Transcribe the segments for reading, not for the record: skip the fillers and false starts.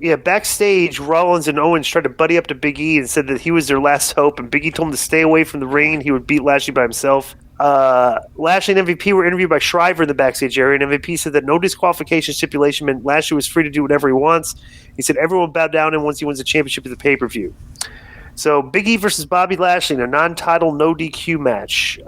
Yeah, backstage, Rollins and Owens tried to buddy up to Big E and said that he was their last hope, and Big E told him to stay away from the ring and he would beat Lashley by himself. Lashley and MVP were interviewed by Shriver in the backstage area, and MVP said that no disqualification stipulation meant Lashley was free to do whatever he wants. He said everyone will bow down and once he wins the championship at the pay-per-view. So Big E versus Bobby Lashley in a non-title, no DQ match.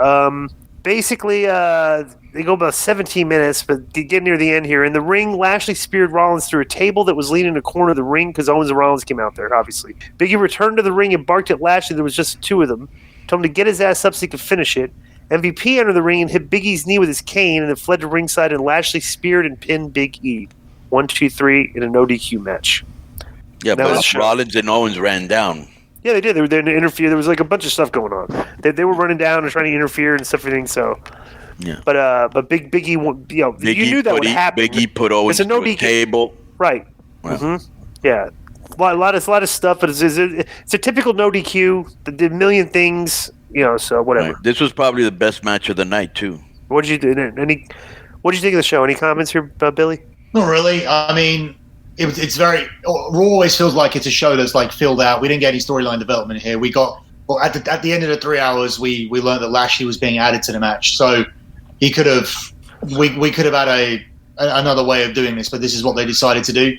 Basically, they go about 17 minutes, but they get near the end here. In the ring, Lashley speared Rollins through a table that was leaning in the corner of the ring because Owens and Rollins came out there, obviously. Big E returned to the ring and barked at Lashley. There was just the two of them. Told him to get his ass up so he could finish it. MVP entered the ring and hit Big E's knee with his cane and then fled to ringside, and Lashley speared and pinned Big E. 1, 2, 3 in a no DQ match. Yeah, but Rollins and Owens ran down. Yeah, they did. They were there to interfere. There was like a bunch of stuff going on. They were running down and trying to interfere and stuff, everything. So, yeah. But Big E, you knew that would happen. Big E put Owens to a table. Right. Wow. Mm-hmm. Yeah. A lot of stuff, but it's a typical no DQ. They did a million things, so whatever. Right. This was probably the best match of the night too. What did you do? What did you think of the show? Any comments here, Billy? Not really. I mean, it's very. Raw always feels like it's a show that's like filled out. We didn't get any storyline development here. We got at the end of the 3 hours, we learned that Lashley was being added to the match. So he could have. We could have had another way of doing this, but this is what they decided to do.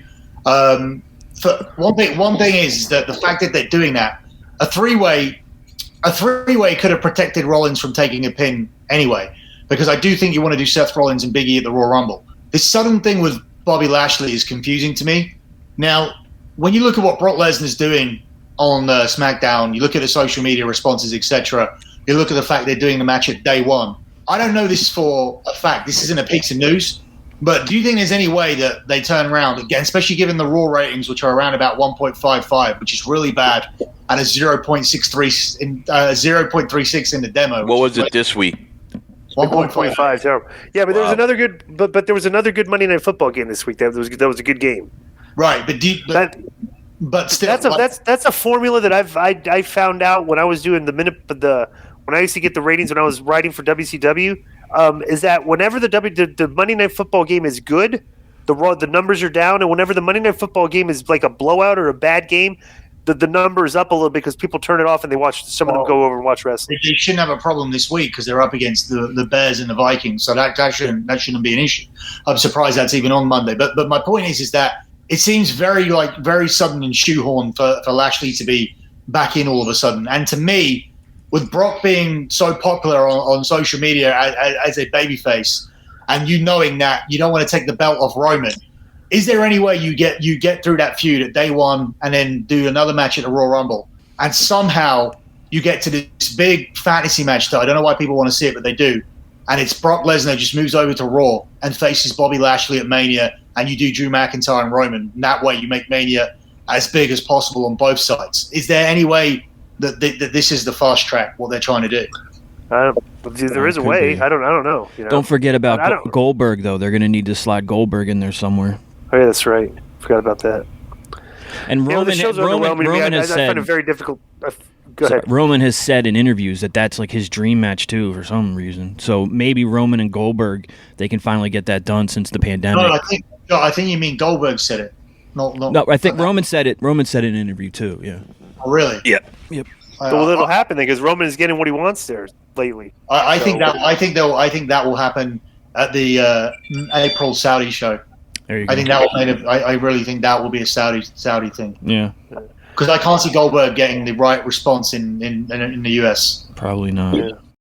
For one thing is that the fact that they're doing that, a three-way could have protected Rollins from taking a pin anyway, because I do think you want to do Seth Rollins and Big E at the Royal Rumble. This sudden thing with Bobby Lashley is confusing to me. Now, when you look at what Brock Lesnar's doing on SmackDown, you look at the social media responses, etc. You look at the fact they're doing the match at day one. I don't know this for a fact. This isn't a piece of news. But do you think there's any way that they turn around, again, especially given the Raw ratings, which are around about 1.55, which is really bad, and a 0.36 in the demo? What was it this week? 1.5. Terrible. Yeah, but there was another good, but there was another good Monday Night Football game this week. That was a good game. Right, but still, that's a formula that I found out when I was doing when I used to get the ratings when I was writing for WCW. Is that whenever the Monday Night Football game is good, the numbers are down, and whenever the Monday Night Football game is like a blowout or a bad game, the number is up a little bit because people turn it off and they watch some of them go over and watch wrestling. They shouldn't have a problem this week because they're up against the Bears and the Vikings, so that shouldn't be an issue. I'm surprised that's even on Monday. But my point is that it seems very sudden and shoehorned for Lashley to be back in all of a sudden, and to me, with Brock being so popular on social media as a babyface, and you knowing that you don't want to take the belt off Roman, is there any way you get through that feud at day one and then do another match at the Royal Rumble, and somehow you get to this big fantasy match that I don't know why people want to see it, but they do, and it's Brock Lesnar just moves over to Raw and faces Bobby Lashley at Mania, and you do Drew McIntyre and Roman, and that way you make Mania as big as possible on both sides? Is there any way that this is the fast track, what they're trying to do? There is a way. I don't know. Don't forget about Goldberg, though. They're going to need to slide Goldberg in there somewhere. Oh, yeah, that's right. Forgot about that. And Roman has said, I find it very difficult. Go ahead. Roman has said in interviews that that's like his dream match, too, for some reason. So maybe Roman and Goldberg, they can finally get that done since the pandemic. No, I think you mean Goldberg said it. No, I think Roman said it. Roman said it in an interview, too, yeah. Oh, really? Yeah. Yep. Well, it'll happen because Roman is getting what he wants there lately. I think that will happen at the April Saudi show. There you go. I really think that will be a Saudi thing. Yeah. Because I can't see Goldberg getting the right response in the US. Probably not. Yeah.